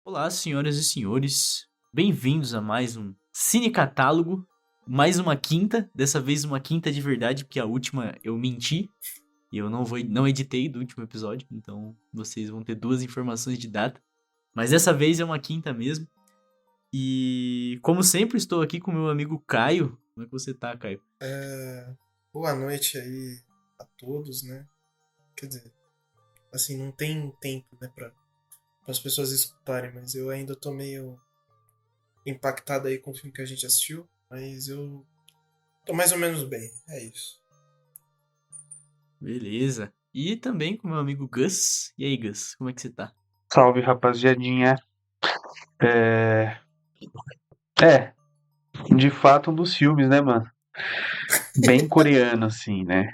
Olá, senhoras e senhores, bem-vindos a mais um Cine Catálogo, mais uma quinta, dessa vez uma quinta de verdade, porque a última eu menti e eu não editei do último episódio, então vocês vão ter duas informações de data, mas dessa vez é uma quinta mesmo. E como sempre estou aqui com meu amigo Caio. Como é que você tá, Caio? Boa noite aí a todos, né? Quer dizer, assim, não tem tempo, né, para as pessoas escutarem, mas eu ainda tô meio impactado aí com o filme que a gente assistiu, mas eu tô mais ou menos bem, é isso. Beleza. E também com meu amigo Gus. E aí, Gus, como é que você tá? Salve, rapaziadinha. É, é, de fato, um dos filmes, né, mano? Bem coreano, assim, né?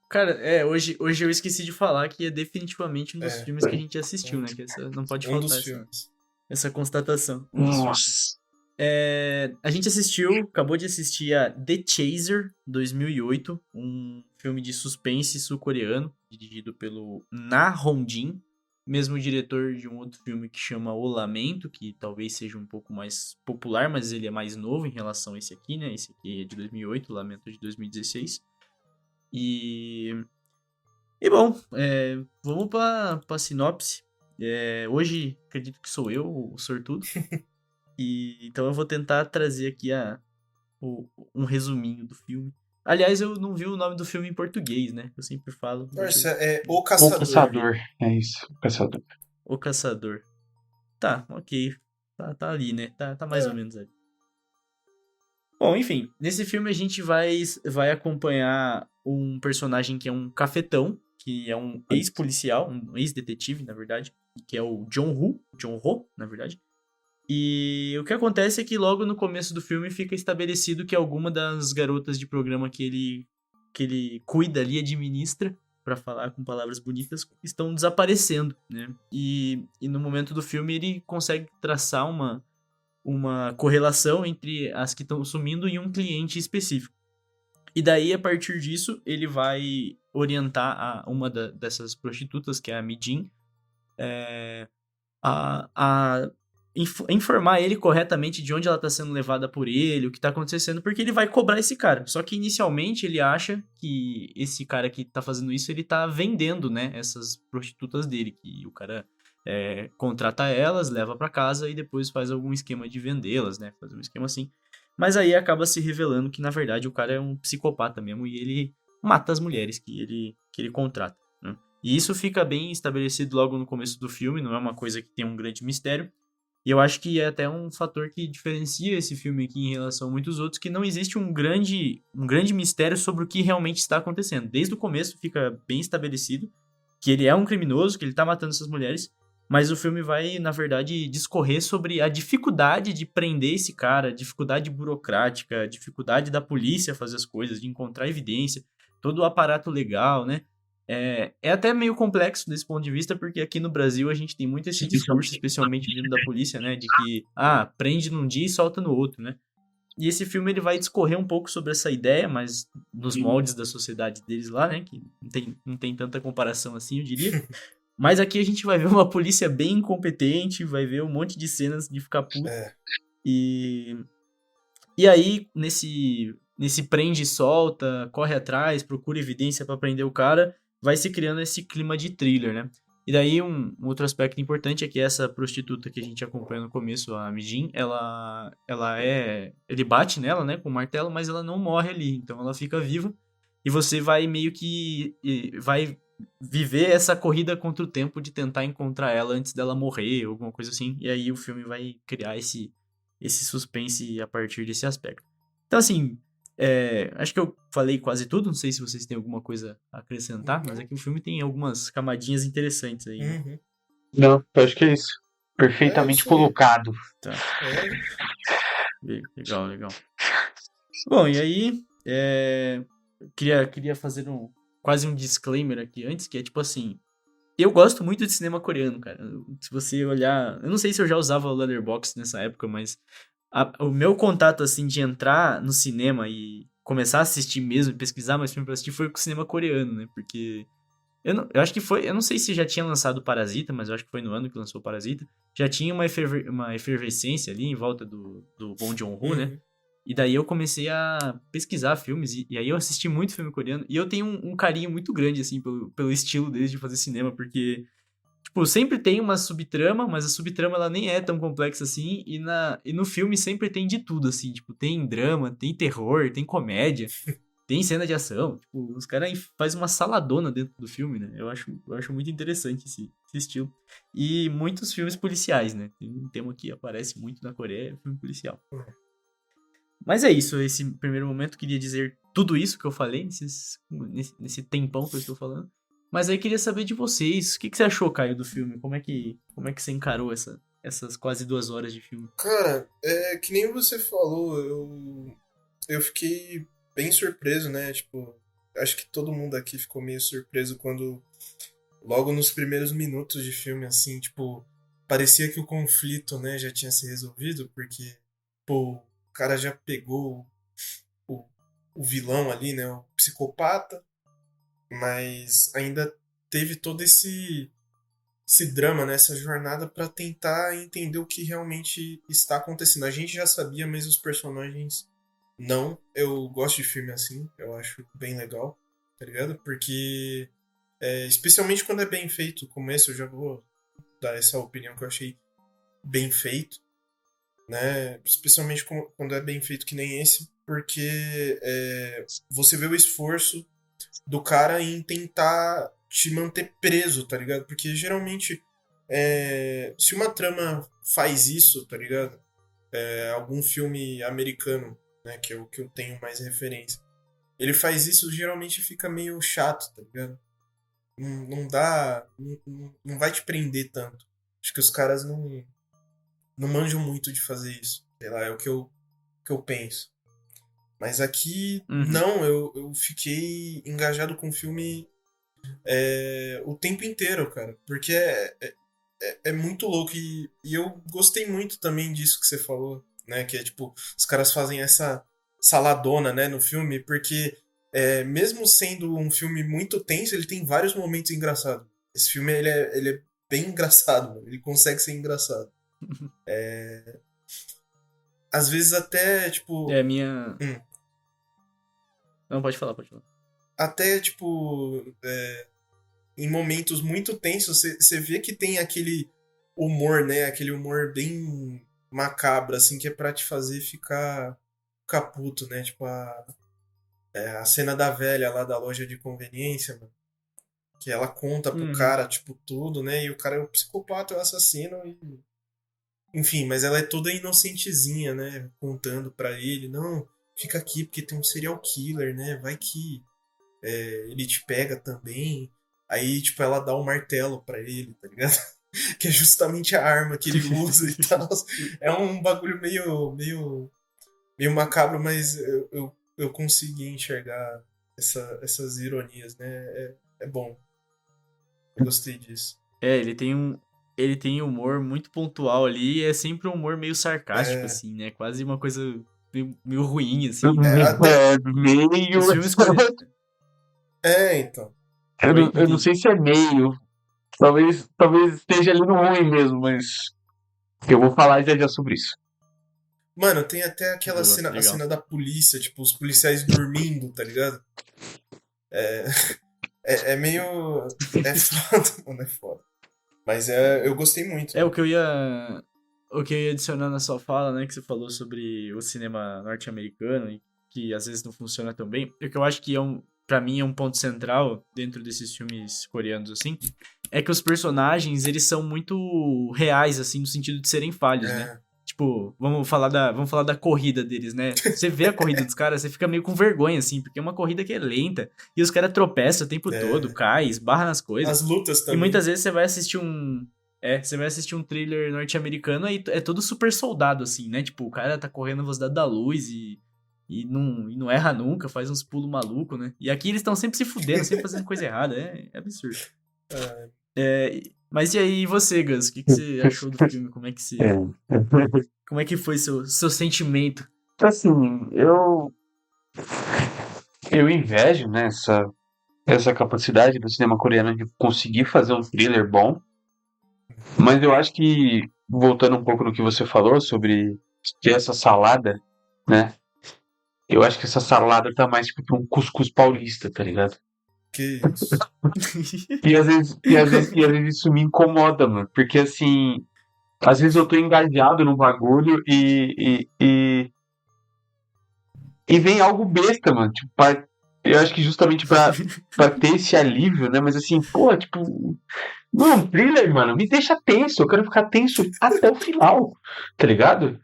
Cara, hoje eu esqueci de falar que é definitivamente um dos É, filmes que a gente um, assistiu, né? Que não pode um dos faltar filmes. essa constatação. Um dos filmes. Nossa. A gente acabou de assistir a The Chaser 2008, um filme de suspense sul-coreano, dirigido pelo Na Hong-jin, mesmo diretor de um outro filme que chama O Lamento, que talvez seja um pouco mais popular, mas ele é mais novo em relação a esse aqui, né? Esse aqui é de 2008, O Lamento é de 2016. E bom, vamos pra sinopse. Hoje acredito que sou eu o sortudo. E então eu vou tentar trazer aqui um resuminho do filme. Aliás, eu não vi o nome do filme em português, né? Eu sempre falo. Deixa Parça, eu é O O Caçador. Caçador, é isso, o Caçador. O Caçador. Tá, ok. Tá ali, né? Tá mais ou É, menos ali. Bom, enfim, nesse filme a gente vai acompanhar um personagem que é um cafetão, que é um ex-policial, um ex-detetive, na verdade, que é o John Ho, na verdade. E o que acontece é que logo no começo do filme fica estabelecido que alguma das garotas de programa que ele cuida ali, administra, pra falar com palavras bonitas, estão desaparecendo, né? E no momento do filme ele consegue traçar uma correlação entre as que estão sumindo e um cliente específico. E daí, a partir disso, ele vai orientar uma dessas prostitutas, que é a Midin, a informar ele corretamente de onde ela está sendo levada por ele, o que está acontecendo, porque ele vai cobrar esse cara. Só que inicialmente ele acha que esse cara que está fazendo isso, ele tá vendendo, né, essas prostitutas dele, que o cara contrata elas, leva para casa e depois faz algum esquema de vendê-las, né, fazer um esquema assim. Mas aí acaba se revelando que na verdade o cara é um psicopata mesmo e ele mata as mulheres que ele contrata, né? E isso fica bem estabelecido logo no começo do filme, não é uma coisa que tem um grande mistério. E eu acho que é até um fator que diferencia esse filme aqui em relação a muitos outros, que não existe um grande mistério sobre o que realmente está acontecendo. Desde o começo fica bem estabelecido que ele é um criminoso, que ele tá matando essas mulheres, mas o filme vai, na verdade, discorrer sobre a dificuldade de prender esse cara, a dificuldade burocrática, a dificuldade da polícia fazer as coisas, de encontrar evidência, todo o aparato legal, né? É até meio complexo desse ponto de vista, porque aqui no Brasil a gente tem muito esse discurso, especialmente vindo da polícia, né? De que, prende num dia e solta no outro, né? E esse filme ele vai discorrer um pouco sobre essa ideia, mas nos moldes da sociedade deles lá, né? Que não tem tanta comparação assim, eu diria. Mas aqui a gente vai ver uma polícia bem incompetente, vai ver um monte de cenas de ficar puto. é, E, e aí, nesse prende e solta, corre atrás, procura evidência pra prender o cara, vai se criando esse clima de thriller, né? E daí um outro aspecto importante é que essa prostituta que a gente acompanha no começo, a Mijin, ele bate nela, né, com o martelo, mas ela não morre ali, então ela fica viva e você vai meio que vai viver essa corrida contra o tempo de tentar encontrar ela antes dela morrer, alguma coisa assim. E aí o filme vai criar esse suspense a partir desse aspecto. Então, assim, acho que eu falei quase tudo. Não sei se vocês têm alguma coisa a acrescentar, mas não, aqui o filme tem algumas camadinhas interessantes aí, né? uhum, Não, eu acho que é isso. é Perfeitamente isso aí. colocado. Tá, É, legal, legal. Bom, e aí, eu queria fazer quase um disclaimer aqui antes, que é tipo assim, eu gosto muito de cinema coreano, cara. Se você olhar, eu não sei se eu já usava o Letterboxd nessa época, mas o meu contato, assim, de entrar no cinema e começar a assistir mesmo, pesquisar mais filme pra assistir, foi com o cinema coreano, né? Porque Eu acho que foi. Eu não sei se já tinha lançado o Parasita, mas eu acho que foi no ano que lançou o Parasita. Já tinha uma efervescência ali em volta do Bong Joon-ho, né? Uhum. E daí eu comecei a pesquisar filmes, e aí eu assisti muito filme coreano, e eu tenho um carinho muito grande, assim, pelo estilo deles de fazer cinema, porque, tipo, sempre tem uma subtrama, mas a subtrama ela nem é tão complexa assim, e no filme sempre tem de tudo, assim, tipo, tem drama, tem terror, tem comédia, tem cena de ação, tipo, os caras fazem uma saladona dentro do filme, né? Eu acho muito interessante esse estilo. E muitos filmes policiais, né? Tem um tema que aparece muito na Coreia, é filme policial. Mas é isso, esse primeiro momento queria dizer tudo isso que eu falei, nesse tempão que eu estou falando. Mas aí queria saber de vocês, o que você achou, Caio, do filme? Como é que você encarou essas quase 2 horas de filme? Cara, que nem você falou, eu fiquei bem surpreso, né? Tipo, acho que todo mundo aqui ficou meio surpreso quando, logo nos primeiros minutos de filme, assim, tipo, parecia que o conflito, né, já tinha se resolvido, porque, pô, o cara já pegou o, o vilão ali, né, o psicopata, mas ainda teve todo esse drama, né, essa jornada pra tentar entender o que realmente está acontecendo. A gente já sabia, mas os personagens não. Eu gosto de filme assim, eu acho bem legal, tá ligado? Porque, especialmente quando é bem feito, como esse, eu já vou dar essa opinião que eu achei bem feito, né? Especialmente quando é bem feito que nem esse, porque você vê o esforço do cara em tentar te manter preso, tá ligado? Porque geralmente, se uma trama faz isso, tá ligado? Algum filme americano, né, que é o que eu tenho mais referência, ele faz isso, geralmente fica meio chato, tá ligado? Não dá. Não vai te prender tanto. Acho que os caras não manjam muito de fazer isso. Sei lá, é o que eu penso. Mas aqui, Uhum. não, eu fiquei engajado com o filme o tempo inteiro, cara. Porque é muito louco. E eu gostei muito também disso que você falou, né? Que é tipo, os caras fazem essa saladona, né, no filme, porque mesmo sendo um filme muito tenso, ele tem vários momentos engraçados. Esse filme, ele é bem engraçado, mano. Ele consegue ser engraçado. Às vezes até, tipo... É, minha. hum, Não, pode falar, pode falar. até, tipo... em momentos muito tensos, você vê que tem aquele humor, né? Aquele humor bem macabro, assim, que é pra te fazer ficar puto, né? Tipo, a cena da velha lá da loja de conveniência, mano, que ela conta pro Uhum. cara, tipo, tudo, né? E o cara é o psicopata, é o assassino, e... enfim, mas ela é toda inocentezinha, né? Contando pra ele, não, fica aqui porque tem um serial killer, né? Vai que ele te pega também. Aí, tipo, ela dá o martelo pra ele, tá ligado? Que é justamente a arma que ele usa e tal. É um bagulho meio macabro, mas eu consegui enxergar essas ironias, né? É bom. Eu gostei disso. É, ele tem humor muito pontual ali, e é sempre um humor meio sarcástico, É, assim, né? Quase uma coisa meio ruim, assim. até. Meio. Os filmes coreanos. Então. Eu Oi, não, eu não entendi. sei se é meio. Talvez esteja ali no ruim mesmo, mas eu vou falar já já sobre isso. Mano, tem até aquela Boa, cena, a legal. cena da polícia, tipo, os policiais dormindo, tá ligado? É meio. É foda, mano, é foda. Mas eu gostei muito, É, o mano. que eu ia. O que eu ia adicionar na sua fala, né? Que você falou sobre o cinema norte-americano e que às vezes não funciona tão bem. O que eu acho que pra mim, é um ponto central dentro desses filmes coreanos, assim, é que os personagens, eles são muito reais, assim, no sentido de serem falhos, né? É, Tipo, vamos falar da corrida deles, né? Você vê a corrida dos caras, você fica meio com vergonha, assim, porque é uma corrida que é lenta e os caras tropeçam o tempo todo, é. cai, esbarra nas coisas. As lutas E também. muitas vezes você vai assistir um thriller norte-americano e é todo super soldado, assim, né? Tipo, o cara tá correndo na velocidade da luz e não erra nunca, faz uns pulos malucos, né? E aqui eles estão sempre se fudendo, sempre fazendo coisa errada, é absurdo. É, Mas e aí, você, Gus? O que você achou do filme? Como é que É. você, como é que foi seu sentimento? Assim, eu invejo, né, essa capacidade do cinema coreano de conseguir fazer um thriller bom, mas eu acho que, voltando um pouco no que você falou sobre ter essa salada, né? Eu acho que essa salada tá mais tipo pra um cuscuz paulista, tá ligado? Que isso. E às vezes isso me incomoda, mano. Porque assim, às vezes eu tô engajado no bagulho e vem algo besta, mano. Tipo, eu acho que justamente pra ter esse alívio, né? Mas assim, pô, tipo, não, thriller, mano, me deixa tenso. Eu quero ficar tenso até o final, tá ligado?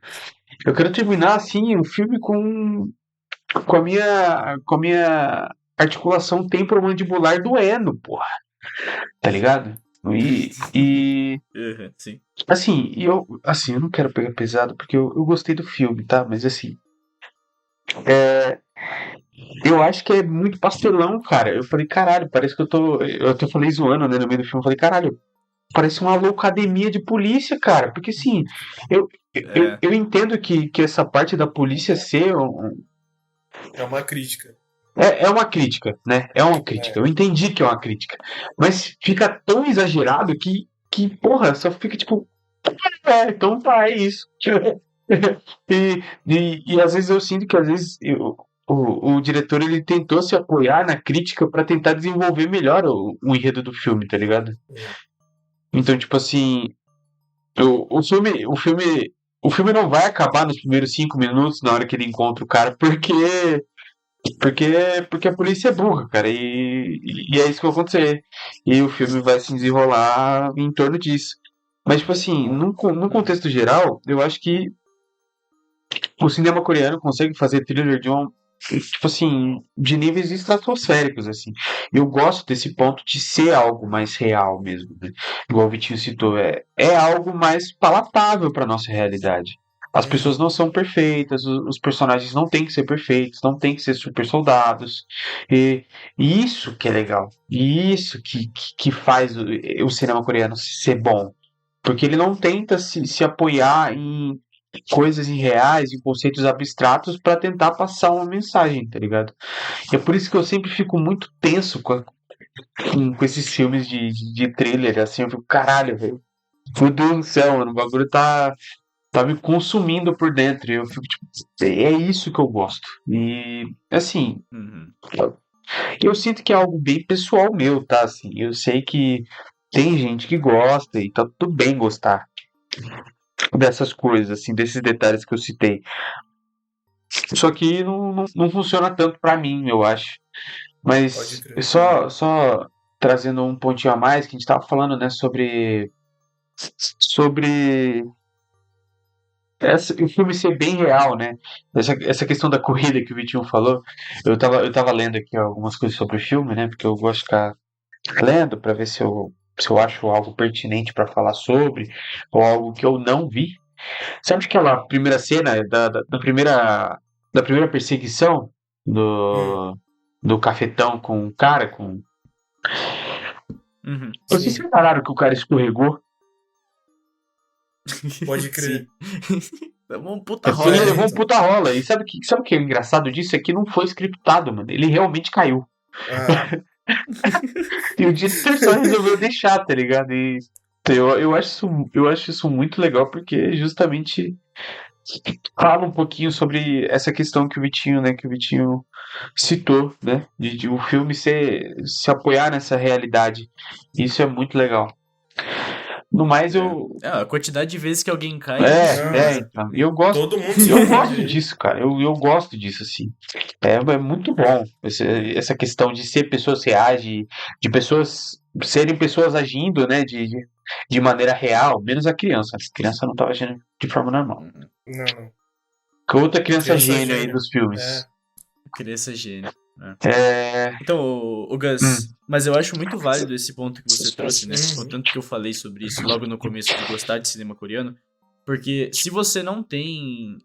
Eu quero terminar assim o filme com a minha articulação temporomandibular doendo, porra, tá ligado? E Sim. eu não quero pegar pesado porque eu gostei do filme, tá? Mas assim, eu acho que é muito pastelão, cara. Eu falei, caralho, parece que eu até falei zoando, né, no meio do filme, eu falei, caralho, parece uma loucademia de polícia, cara. Porque assim, eu entendo que essa parte da polícia ser É uma crítica. é uma crítica, né? É uma crítica. É. Eu entendi que é uma crítica. Mas fica tão exagerado porra, só fica tipo. Então tá, é isso. E às vezes eu sinto que às vezes o diretor ele tentou se apoiar na crítica pra tentar desenvolver melhor o enredo do filme, tá ligado? Então, tipo assim, o filme não vai acabar nos primeiros 5 minutos na hora que ele encontra o cara, porque, porque a polícia é burra, cara, e é isso que vai acontecer. E o filme vai se desenrolar em torno disso. Mas, tipo assim, num contexto geral, eu acho que o cinema coreano consegue fazer thriller tipo assim, de níveis estratosféricos, assim. Eu gosto desse ponto de ser algo mais real mesmo, né? Igual o Vitinho citou, é algo mais palatável para nossa realidade. As pessoas não são perfeitas, os personagens não têm que ser perfeitos, não têm que ser super soldados. E isso que é legal. E isso que faz o cinema coreano ser bom. Porque ele não tenta se apoiar em coisas irreais, em conceitos abstratos para tentar passar uma mensagem, tá ligado? E é por isso que eu sempre fico muito tenso com esses filmes de trailer, assim, eu fico, caralho, velho. Meu Deus do céu, mano, o bagulho tá me consumindo por dentro. E eu fico tipo, é isso que eu gosto. E, assim, Uhum. eu sinto que é algo bem pessoal meu, tá? Assim, eu sei que tem gente que gosta e tá tudo bem gostar dessas coisas, assim, desses detalhes que eu citei. Só que não funciona tanto pra mim, eu acho. Pode Mas crer. só trazendo um pontinho a mais, que a gente tava falando, né, sobre o filme ser bem real, né? Essa questão da corrida que o Vitinho falou. Eu tava lendo aqui algumas coisas sobre o filme, né? Porque eu gosto de ficar lendo pra ver se eu acho algo pertinente pra falar sobre, ou algo que eu não vi. Sabe aquela primeira cena da primeira perseguição Hum, do cafetão com o cara? Uhum. Vocês sim, repararam que o cara escorregou? pode Sim. crer. Um puta É porque ele rola, né? levou um Então. puta rola. E sabe o que é engraçado disso? É que não foi scriptado, mano. Ele realmente caiu. Ah, E o diretor só resolveu deixar, tá ligado? E eu acho isso muito legal porque justamente fala um pouquinho sobre essa questão que o Vitinho, né, que o Vitinho citou, né, de o filme se apoiar nessa realidade. Isso é muito legal. No mais, A quantidade de vezes que alguém cai não, é. então, Todo mundo se eu ofende gosto aí. disso, cara. Eu gosto disso, assim. É muito bom essa questão de ser pessoas reais, de pessoas serem pessoas agindo, né, de maneira real, menos a criança. A criança não estava agindo de forma normal. Não, não. Que outra criança Criança gênio aí gênio. dos filmes. É. querer ser gênio. Né? É. Então, o Hum, Gus, mas eu acho muito válido esse ponto que você trouxe, né? O Uhum. tanto que eu falei sobre isso logo no começo de gostar de cinema coreano. Porque se você não tem.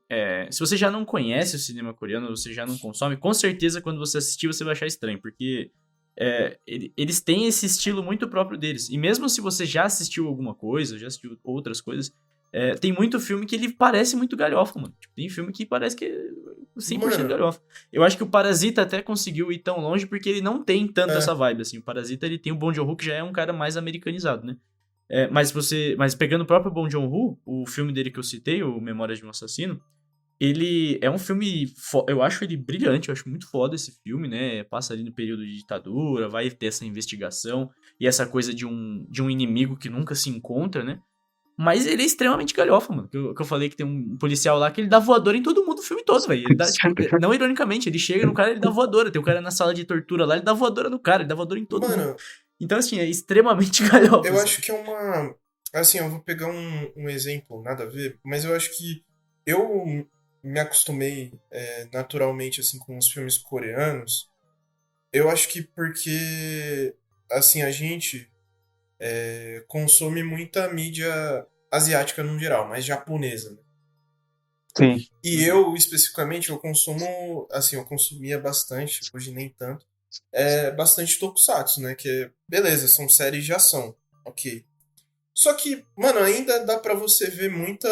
Se você já não conhece o cinema coreano, você já não consome, com certeza quando você assistir você vai achar estranho. Porque eles têm esse estilo muito próprio deles. E mesmo se você já assistiu alguma coisa, já assistiu outras coisas, tem muito filme que ele parece muito galhofa, mano. Tipo, tem filme que parece que 100% Mano, galhofa. Eu acho que o Parasita até conseguiu ir tão longe porque ele não tem tanto é. essa vibe, assim. O Parasita, ele tem o Bong Joon-ho, que já é um cara mais americanizado, né? Mas pegando o próprio Bong Joon-ho, o filme dele que eu citei, o Memórias de um Assassino, ele é um filme, eu acho ele brilhante, eu acho muito foda esse filme, né? Passa ali no período de ditadura, vai ter essa investigação e essa coisa de um inimigo que nunca se encontra, né? Mas ele é extremamente galhofa, mano. Que eu falei que tem um policial lá que ele dá voadora em todo mundo o filme todo, velho. Ele dá, tipo, não ironicamente, ele chega no cara, ele dá voadora. Tem um cara na sala de tortura lá, ele dá voadora no cara, ele dá voadora em todo mundo. Mano, Então, assim, é extremamente galhofa. eu sabe? acho que é uma. Assim, eu vou pegar um exemplo, nada a ver, mas eu acho que eu me acostumei naturalmente assim com os filmes coreanos. Eu acho que porque assim a gente consome muita mídia asiática no geral, mas japonesa, né? Sim. E eu especificamente eu consumo, assim, eu consumia bastante, hoje nem tanto, bastante tokusatsu, né? Que beleza, são séries de ação, ok. Só que, mano, ainda dá pra você ver muita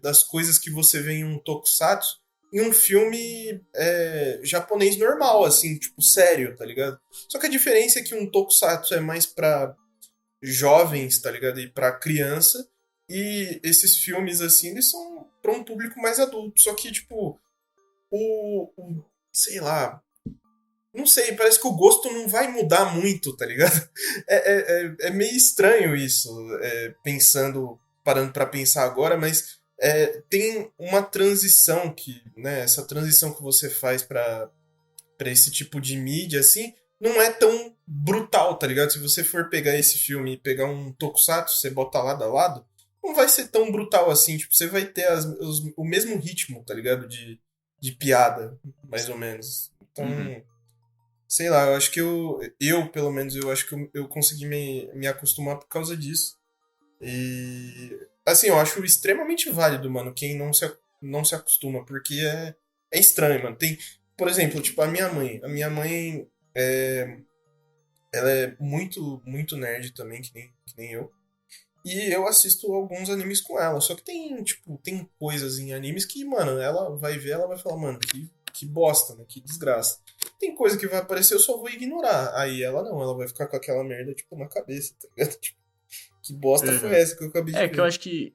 das coisas que você vê em um tokusatsu em um filme japonês normal, assim, tipo, sério, tá ligado? Só que a diferença é que um tokusatsu é mais pra jovens, tá ligado? E pra criança, e esses filmes, assim, eles são pra um público mais adulto. Só que, tipo, sei lá, não sei, parece que o gosto não vai mudar muito, tá ligado? É meio estranho isso, parando pra pensar agora, mas tem uma transição que, né, essa transição que você faz pra esse tipo de mídia, assim, não é tão brutal, tá ligado? Se você for pegar esse filme e pegar um tokusatsu, você botar lado a lado, não vai ser tão brutal assim, tipo, você vai ter o mesmo ritmo, tá ligado? De piada, mais ou menos. Então, Uhum. sei lá, eu acho que eu pelo menos, eu acho que eu consegui me acostumar por causa disso. E, assim, eu acho extremamente válido, mano, quem não se acostuma, porque é estranho, mano. Tem, por exemplo, tipo, a minha mãe, ela é muito, muito nerd também, que nem eu. E eu assisto alguns animes com ela. Só que tem, tipo, tem coisas em animes que, mano, ela vai ver, ela vai falar, mano, que bosta, né? Que desgraça. Tem coisa que vai aparecer, eu só vou ignorar. Aí ela não, ela vai ficar com aquela merda, tipo, na cabeça, tá ligado? Tipo, que bosta foi Uhum. essa que eu acabei de É que eu ver? acho que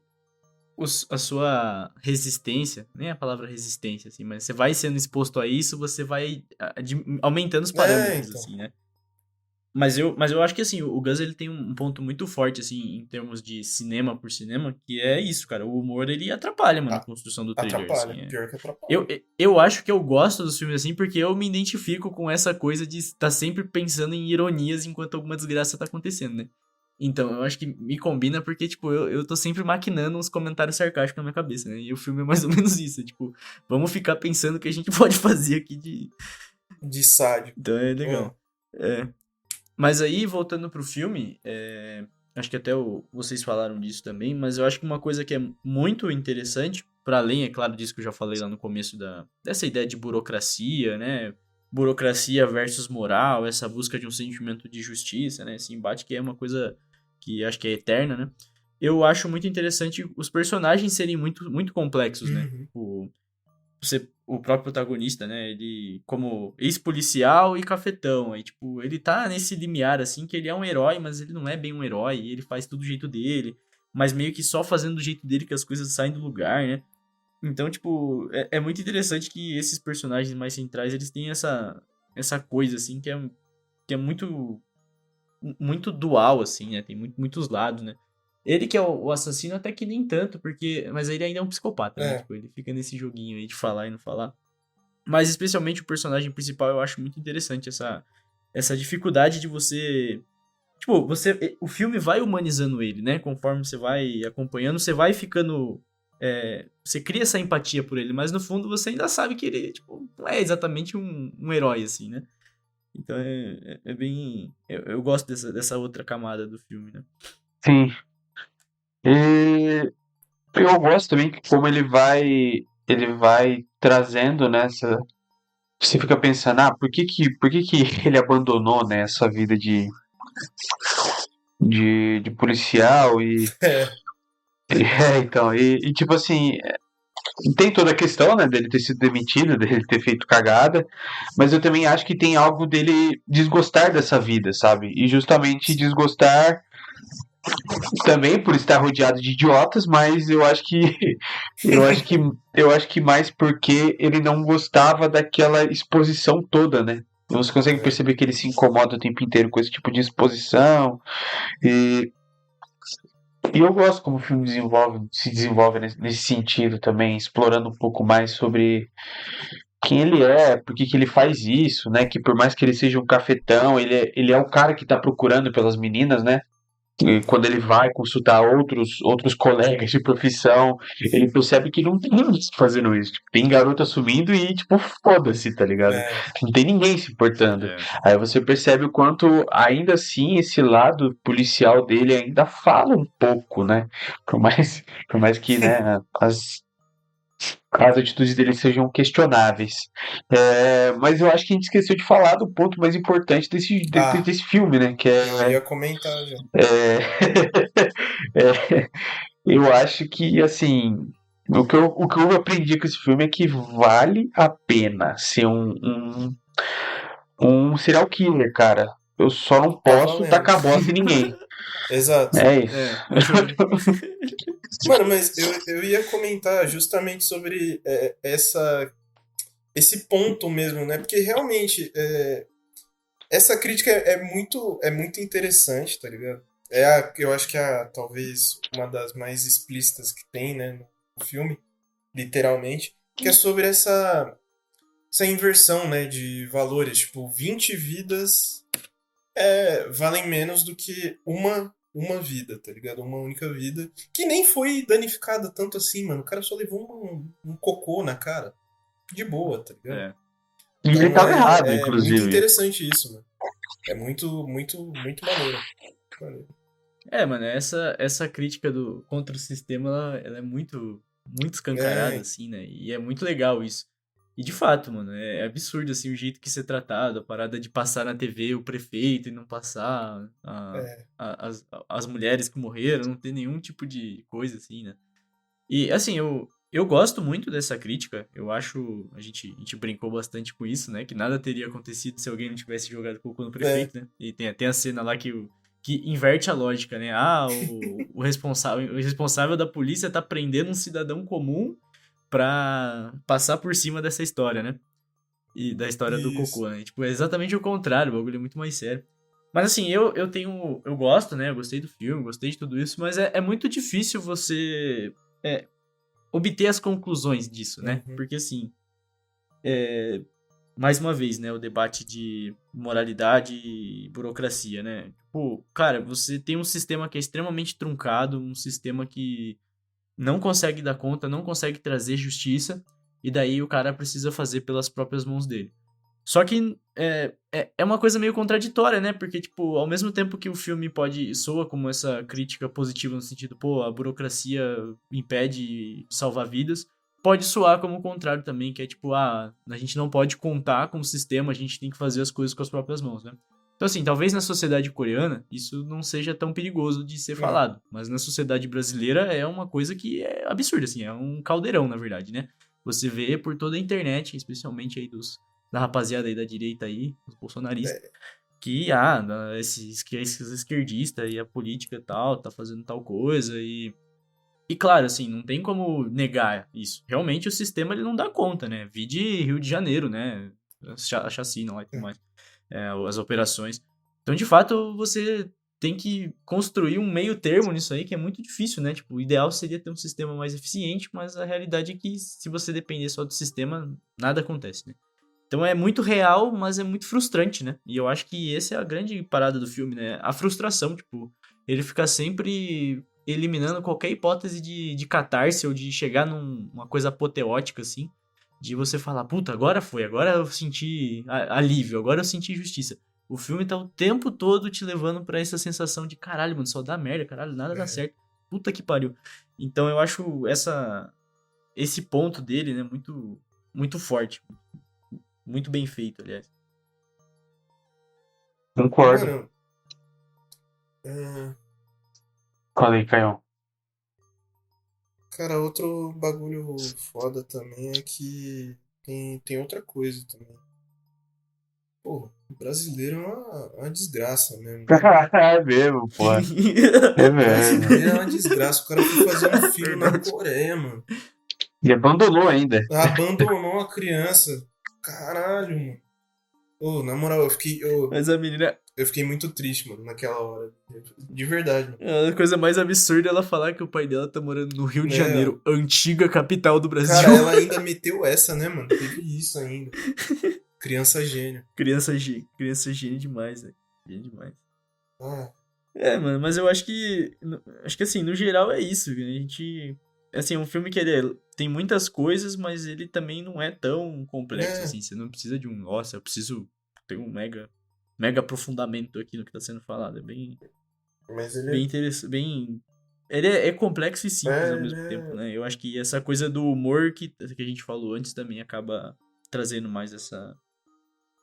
a sua resistência, nem a palavra resistência, assim, mas você vai sendo exposto a isso, você vai aumentando os parâmetros, Então. assim, né? Mas eu acho que, assim, o Gus, ele tem um ponto muito forte, assim, em termos de cinema por cinema, que é isso, cara. O humor, ele atrapalha, mano, a a- construção do thriller, Atrapalha. assim. Pior que atrapalha. Eu acho que eu gosto dos filmes assim porque eu me identifico com essa coisa de estar sempre pensando em ironias enquanto alguma desgraça tá acontecendo, né? Então, eu acho que me combina porque, tipo, eu tô sempre maquinando uns comentários sarcásticos na minha cabeça, né? E o filme é mais ou menos isso, tipo, vamos ficar pensando o que a gente pode fazer aqui de... De sádio. Então é Ah, legal. É. Mas aí, voltando pro filme, acho que até vocês falaram disso também, mas eu acho que uma coisa que é muito interessante, para além, é claro, disso que eu já falei lá no começo dessa ideia de burocracia, né? Burocracia versus moral, essa busca de um sentimento de justiça, né? Esse embate que é uma coisa que acho que é eterna, né? Eu acho muito interessante os personagens serem muito, muito complexos, né? uhum. O próprio protagonista, né? Ele, como ex-policial e cafetão, aí, tipo, ele tá nesse limiar, assim, que ele é um herói, mas ele não é bem um herói, e ele faz tudo do jeito dele, mas meio que só fazendo do jeito dele que as coisas saem do lugar, né? Então, tipo, é muito interessante que esses personagens mais centrais, eles têm essa coisa, assim, que é muito, muito dual, assim, né? Tem muitos lados, né? Ele que é o assassino, até que nem tanto, mas ele ainda é um psicopata, né? É. Tipo, ele fica nesse joguinho aí de falar e não falar. Mas especialmente o personagem principal, eu acho muito interessante essa dificuldade de você. Tipo, o filme vai humanizando ele, né? Conforme você vai acompanhando, você vai ficando. Você cria essa empatia por ele, mas no fundo você ainda sabe que ele, tipo, não é exatamente um herói, assim, né? Então é bem. Eu gosto dessa outra camada do filme, né? Sim. E eu gosto também que como ele vai trazendo nessa. Você fica pensando, por que que ele abandonou, né, essa vida de policial e É. então, tipo assim, tem toda a questão, né, dele ter sido demitido, dele ter feito cagada, mas eu também acho que tem algo dele desgostar dessa vida, sabe? E justamente desgostar também por estar rodeado de idiotas, mas eu acho que eu acho que eu acho que mais porque ele não gostava daquela exposição toda, né? Você consegue É. perceber que ele se incomoda o tempo inteiro com esse tipo de exposição e e eu gosto como o filme se desenvolve nesse sentido também, explorando um pouco mais sobre quem ele é, por que que ele faz isso, né? Que por mais que ele seja um cafetão, ele é o cara que tá procurando pelas meninas, né? E quando ele vai consultar outros colegas de profissão, ele percebe que não tem ninguém fazendo isso. Tipo, tem garota sumindo e, tipo, foda-se, tá ligado? É, Não tem ninguém se importando. É. Aí você percebe o quanto, ainda assim, esse lado policial dele ainda fala um pouco, né? Por mais que, né, as atitudes dele sejam questionáveis. Mas eu acho que a gente esqueceu de falar do ponto mais importante ah, desse filme, né? Que eu ia comentar já. é, eu acho que, assim, o que eu aprendi com esse filme é que vale a pena ser um serial killer, cara. Eu só não Tá posso valendo. tacar bosta em ninguém. Exato. É isso. É, eu... Mano, mas eu ia comentar justamente sobre esse ponto mesmo, né? Porque realmente essa crítica é muito interessante, tá ligado? Eu acho que é talvez uma das mais explícitas que tem, né, no filme, literalmente, que é sobre essa inversão, né, de valores. Tipo, 20 vidas valem menos do que uma vida, tá ligado? Uma única vida. Que nem foi danificada tanto assim, mano. O cara só levou um cocô na cara. De boa, tá ligado? é. E ele Então tava errado, é muito inclusive. interessante isso, mano. É muito maneiro. Maneiro. É, mano, essa crítica contra o sistema, ela é muito escancarada, É, assim, né? E é muito legal isso. E de fato, mano, é absurdo, assim, o jeito que isso é tratado, a parada de passar na TV o prefeito e não passar é, as mulheres que morreram, não ter nenhum tipo de coisa, assim, né? E, assim, eu gosto muito dessa crítica, eu acho, a gente brincou bastante com isso, né? Que nada teria acontecido se alguém não tivesse jogado cocô no é, prefeito, né? E tem a cena lá que inverte a lógica, né? Ah, o responsável da polícia tá prendendo um cidadão comum pra passar por cima dessa história, né? E da história do isso. cocô, né? Tipo, é exatamente o contrário, o bagulho é muito mais sério. Mas assim, eu gosto, né? Eu gostei do filme, gostei de tudo isso, mas é muito difícil você obter as conclusões disso, né? Uhum. Porque assim, mais uma vez, né, o debate de moralidade e burocracia, né? Tipo, cara, você tem um sistema que é extremamente truncado, um sistema que não consegue dar conta, não consegue trazer justiça, e daí o cara precisa fazer pelas próprias mãos dele. Só que é uma coisa meio contraditória, né? Porque, tipo, ao mesmo tempo que o filme soa como essa crítica positiva no sentido, pô, a burocracia impede salvar vidas, pode soar como o contrário também, que é tipo, a gente não pode contar com o sistema, a gente tem que fazer as coisas com as próprias mãos, né? Então, assim, talvez na sociedade coreana isso não seja tão perigoso de ser Não. falado, mas na sociedade brasileira é uma coisa que é absurda, assim, é um caldeirão, na verdade, né? Você vê por toda a internet, especialmente aí da rapaziada aí da direita aí, os bolsonaristas, É, que, esses esquerdistas e a política e tal, tá fazendo tal coisa e claro, assim, não tem como negar isso. Realmente o sistema ele não dá conta, né? Vide Rio de Janeiro, né? A chacina lá e tudo mais, as operações. Então, de fato, você tem que construir um meio termo nisso aí, que é muito difícil, né? Tipo, o ideal seria ter um sistema mais eficiente, mas a realidade é que se você depender só do sistema, nada acontece, né? Então é muito real, mas é muito frustrante, né? E eu acho que essa é a grande parada do filme, né? A frustração, tipo, ele fica sempre eliminando qualquer hipótese de catarse ou de chegar numa coisa apoteótica, assim, de você falar, puta, agora foi, agora eu senti alívio, agora eu senti justiça. O filme tá o tempo todo te levando pra essa sensação de caralho, mano, só dá merda, caralho, nada dá é. certo. Puta que pariu. Então eu acho esse ponto dele, né, muito forte. Muito bem feito, aliás. Concordo. Mano, ah, Falei, Caio. Cara, outro bagulho foda também é que tem outra coisa também. Pô, o brasileiro é uma desgraça mesmo. É mesmo, pô. É O mesmo. brasileiro é uma desgraça. O cara foi fazer um filme na Verdade. Coreia, mano. E abandonou ainda. Abandonou a criança. Caralho, mano. Ô, na moral, Mas a menina, eu fiquei muito triste, mano, naquela hora. De verdade, mano. a coisa mais absurda é ela falar que o pai dela tá morando no Rio de É, Janeiro, antiga capital do Brasil. cara, ela ainda meteu essa, né, mano? Teve isso ainda. Criança gênio. Criança gênia demais, né? Gênia demais. Ah, É, mano, mas eu acho que assim, no geral é isso, viu? A gente, assim, é um filme que tem muitas coisas, mas ele também não é tão complexo, é, assim, você não precisa de nossa, eu preciso ter um mega aprofundamento aqui no que tá sendo falado, é mas bem interessante, ele é complexo e simples ao ele mesmo tempo, é, né? Eu acho que essa coisa do humor que a gente falou antes também acaba trazendo mais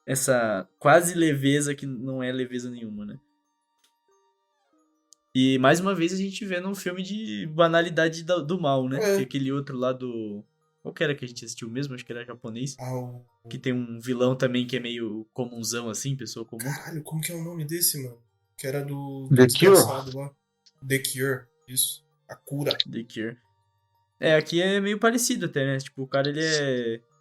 essa quase leveza que não é leveza nenhuma, né? E mais uma vez a gente vê num filme de banalidade do mal, né? Que é, aquele outro lá do. Qual que era que a gente assistiu mesmo? Acho que era japonês. ao, Que tem um vilão também que é meio comunzão, assim, pessoa comum. caralho, como que é o nome desse, mano? Que era do The Cure? desgraçado lá. The Cure, isso. A cura. The Cure. É, aqui é meio parecido até, né? Tipo, o cara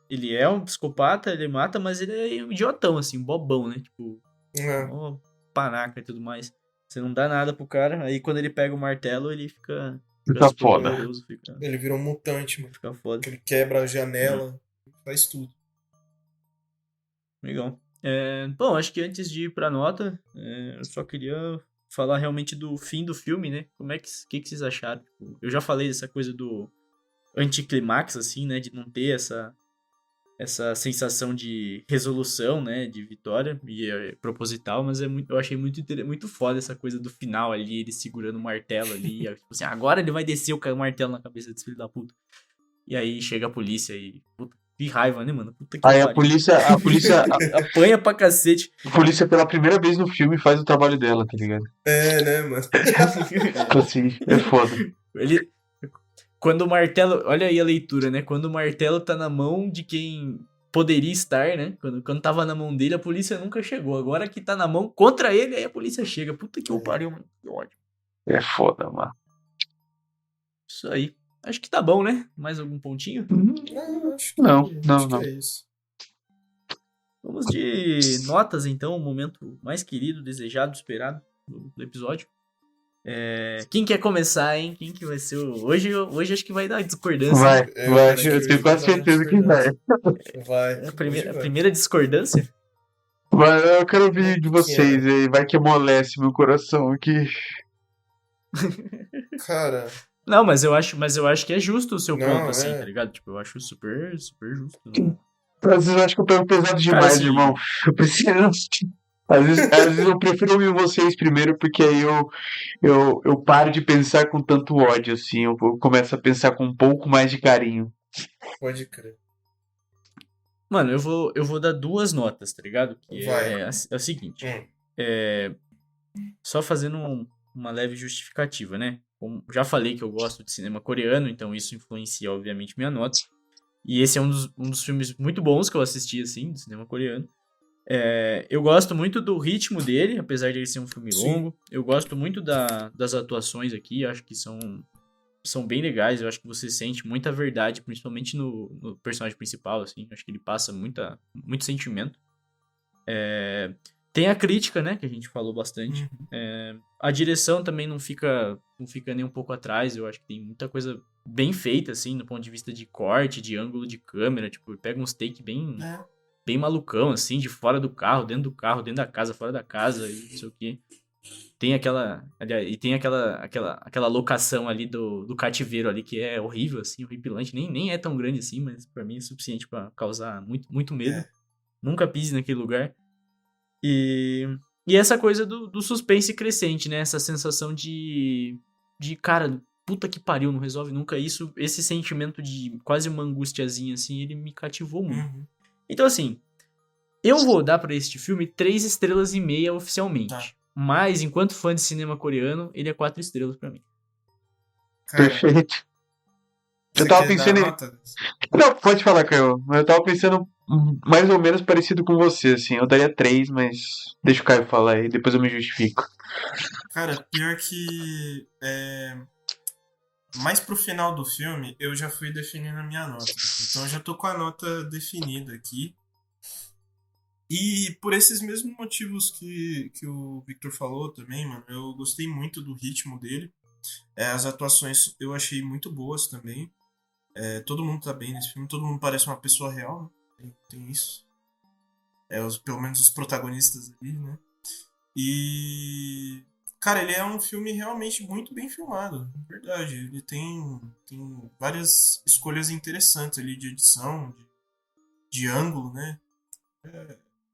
ele é um psicopata, ele mata, mas ele é um idiotão, assim, um bobão, né? Tipo, É, mó panaca e tudo mais. Você não dá nada pro cara, aí quando ele pega o martelo, ele fica Tá super foda. poderoso, fica, ele virou um mutante, mano. fica foda. Ele quebra a É. janela, faz tudo. Legal. Bom, acho que antes de ir pra nota, eu só queria falar realmente do fim do filme, né? Que vocês acharam? Tipo, eu já falei dessa coisa do anticlimax, assim, né? De não ter essa sensação de resolução, né? De vitória, e é proposital, mas eu achei muito foda essa coisa do final ali, ele segurando o martelo ali, tipo assim, agora ele vai descer o martelo na cabeça desse filho da puta. E aí chega a polícia e, puta, que raiva, né, mano? Puta que Aí pariu. Apanha pra cacete. a polícia pela primeira vez no filme faz o trabalho dela, tá ligado? É, né, mano? Tipo assim, é foda. Ele, quando o martelo, olha aí a leitura, né? Quando o martelo tá na mão de quem poderia estar, né? Quando tava na mão dele, a polícia nunca chegou. Agora que tá na mão contra ele, aí a polícia chega. Puta que eu pariu, mano. Que ódio. É foda, mano. Isso aí. Acho que tá bom, né? Mais algum pontinho? Não, Não, acho que não. é isso. Vamos de notas, então. O momento mais querido, desejado, esperado do episódio. Quem quer começar, hein? Quem que vai ser o... Hoje acho que vai dar discordância, Vai, hein? Eu acho que eu hoje tenho vai quase dar certeza que vai. discordância. Vai, A hoje primeira, a vai. primeira discordância? Mas eu quero ouvir Uma de pequena. vocês aí, vai que amolece meu coração aqui. Cara, Não, mas eu acho que é justo o seu ponto, não, assim, tá é. ligado? Tipo, eu acho super, super justo. Não... Às vezes eu acho que eu pego pesado Cara, demais, irmão. assim, Eu preciso. Às vezes eu prefiro ouvir vocês primeiro, porque aí eu paro de pensar com tanto ódio, assim. Eu começo a pensar com um pouco mais de carinho. Pode crer. mano, eu vou dar duas notas, tá ligado? Que Vai. é o seguinte, Hum, só fazendo uma leve justificativa, né? Como já falei que eu gosto de cinema coreano, então isso influencia, obviamente, minha nota. E esse é um dos filmes muito bons que eu assisti, assim, do cinema coreano. Eu gosto muito do ritmo dele, apesar de ele ser um filme sim. longo. Eu gosto muito das atuações aqui, acho que são bem legais. Eu acho que você sente muita verdade, principalmente no personagem principal, assim. Acho que ele passa muito sentimento. Tem a crítica, né, que a gente falou bastante. Uhum. A direção também não fica nem um pouco atrás. Eu acho que tem muita coisa bem feita, assim, do ponto de vista de corte, de ângulo de câmera. Tipo, pega uns take É. bem malucão, assim, de fora do carro, dentro da casa, fora da casa, e não sei o quê. Tem aquela locação ali do cativeiro ali, que é horrível, assim, horripilante. Nem é tão grande assim, mas pra mim é suficiente pra causar muito, muito medo. É. Nunca pise naquele lugar. E essa coisa do suspense crescente, né? Essa sensação cara, puta que pariu, não resolve nunca isso. Esse sentimento de quase uma angustiazinha, assim, ele me cativou muito. Uhum. Então, assim, eu vou dar pra este filme 3,5 estrelas oficialmente. Tá. Mas, enquanto fã de cinema coreano, ele é 4 estrelas pra mim. Cara, Perfeito. Eu Você tava quer dar a pensando em. nota? Não, pode falar, Caio. Mas eu tava pensando mais ou menos parecido com você, assim. Eu daria 3, mas deixa o Caio falar aí, depois eu me justifico. Cara, pior que. Mais pro final do filme, eu já fui definindo a minha nota. Então eu já tô com a nota definida aqui. E por esses mesmos motivos que o Victor falou também, mano, eu gostei muito do ritmo dele. As atuações eu achei muito boas também. Todo mundo tá bem nesse filme, todo mundo parece uma pessoa real, né? Tem isso. Pelo menos os protagonistas ali, né? E. Cara, ele é um filme realmente muito bem filmado, verdade. Ele tem várias escolhas interessantes ali de edição, de ângulo, né?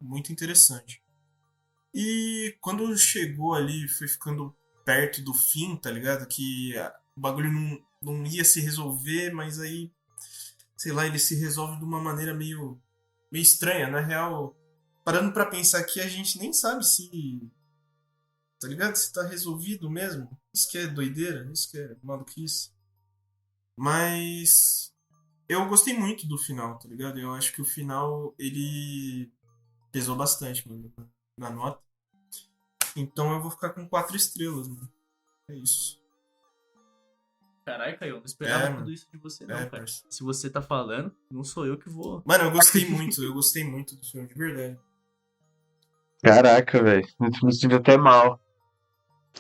Muito interessante. E quando chegou ali, foi ficando perto do fim, tá ligado? Que o bagulho não ia se resolver, mas aí, sei lá, ele se resolve de uma maneira meio estranha. Na real, parando pra pensar aqui, a gente nem sabe se, tá ligado? Se tá resolvido mesmo. Isso que é doideira, isso que é maluquice. Mas eu gostei muito do final, tá ligado? Eu acho que o final, ele pesou bastante, mano, na nota. Então eu vou ficar com 4 estrelas, mano. É isso. Caralho, Caio, eu não esperava tudo Mano. isso de você, não, cara. Parça. Se você tá falando, não sou eu que vou. Mano, eu gostei muito do filme, de verdade. Caraca, velho. Me sinto até mal.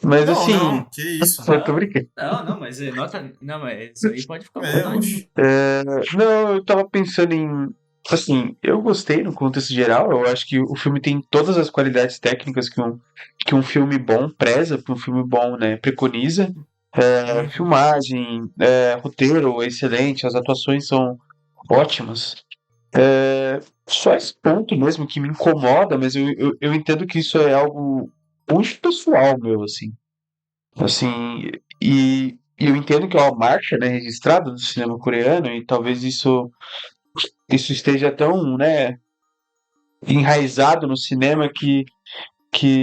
Mas Não, assim. que isso. Eu tô brincando. Não, mas nota. Não, mas isso aí pode ficar à vontade. Oxi. Não, eu tava pensando em. Assim, eu gostei no contexto geral. Eu acho que o filme tem todas as qualidades técnicas que um filme bom preza, que um filme bom, né, preconiza. Filmagem, roteiro excelente, as atuações são ótimas. Só esse ponto mesmo que me incomoda, mas eu entendo que isso é algo muito pessoal meu, assim. Assim, e eu entendo que é uma marca, né, registrada do cinema coreano, e talvez isso esteja tão, né, enraizado no cinema que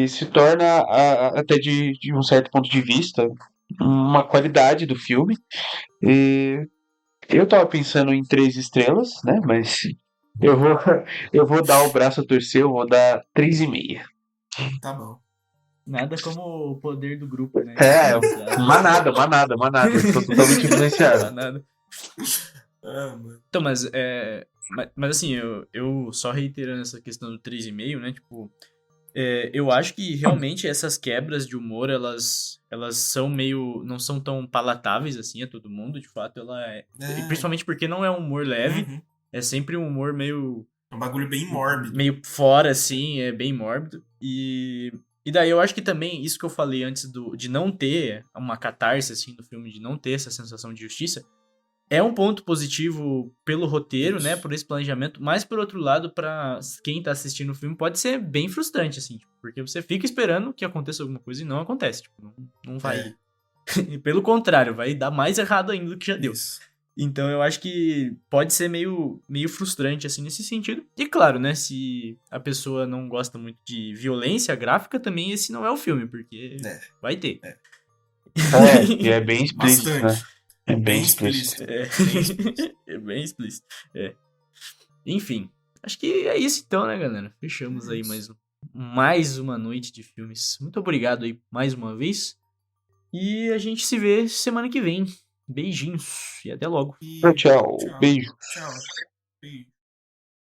se torna, até de um certo ponto de vista, uma qualidade do filme. E eu tava pensando em 3 estrelas, né, mas eu vou, eu vou dar o braço a torcer, eu vou dar 3,5. Tá bom. Nada como o poder do grupo, né? Manada. Eu tô totalmente influenciado. Nada. Mano. Então, mas assim, eu só reiterando essa questão do 3,5, né? Tipo, eu acho que realmente essas quebras de humor, elas são meio. Não são tão palatáveis assim a todo mundo. De fato, principalmente porque não é um humor leve. É sempre um humor meio. É um bagulho bem mórbido. Meio fora, assim, é bem mórbido. E daí eu acho que também, isso que eu falei antes de não ter uma catarse, assim, no filme, de não ter essa sensação de justiça, é um ponto positivo pelo roteiro, né, por esse planejamento, mas por outro lado, pra quem tá assistindo o filme, pode ser bem frustrante, assim, tipo, porque você fica esperando que aconteça alguma coisa e não acontece, tipo, não vai... Pelo contrário, vai dar mais errado ainda do que já deu. Isso. Então eu acho que pode ser meio frustrante, assim, nesse sentido. E claro, né, se a pessoa não gosta muito de violência gráfica, também esse não é o filme, porque vai ter. E é bem explícito, Bastante. né? É bem explícito. É bem explícito. Enfim, acho que é isso então, né, galera? Fechamos aí mais uma noite de filmes. Muito obrigado aí mais uma vez. E a gente se vê semana que vem. Beijinhos e até logo. Tchau. Beijo. Tchau. Beijo.